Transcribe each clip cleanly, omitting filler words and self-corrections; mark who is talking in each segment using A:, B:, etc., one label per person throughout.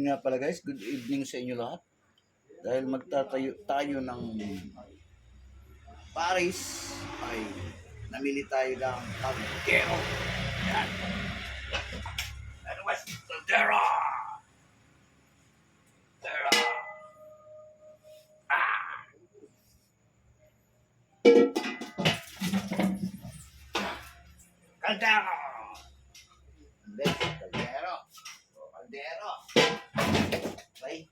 A: Ayun nga pala guys, good evening sa inyo lahat. Dahil magtatayo tayo ng Paris, ay namili tayo ng Caldero. Yan. Ano ba? Caldero! Caldero! Caldero! Caldero! Caldero! Okay?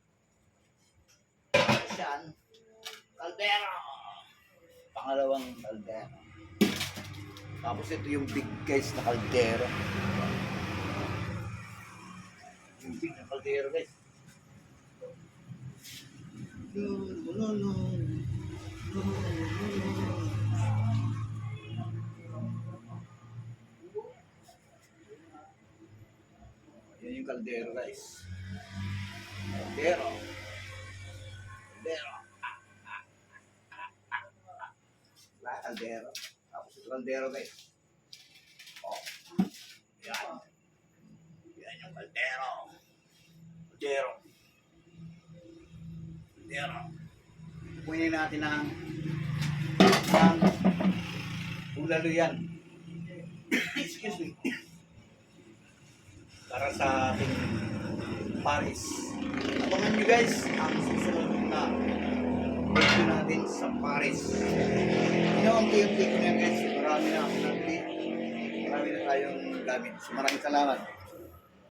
A: Yan. Caldero! Pangalawang caldero. Tapos ito yung big guys na caldero. Yung big na caldero guys. Yan yung caldero guys. Caldero. Caldero. Caldero. Tapos ito caldero guys. Oh. Yan. Yan yung caldero. Caldero. Caldero. Kunin natin ang bulalo yan. Excuse me. Para sa ating Paris. Abangan nyo guys ang susunod na video natin sa Paris. Unti-unti ko na guys. Marami na ako nabili. Marami na tayong gamit. So maraming salamat.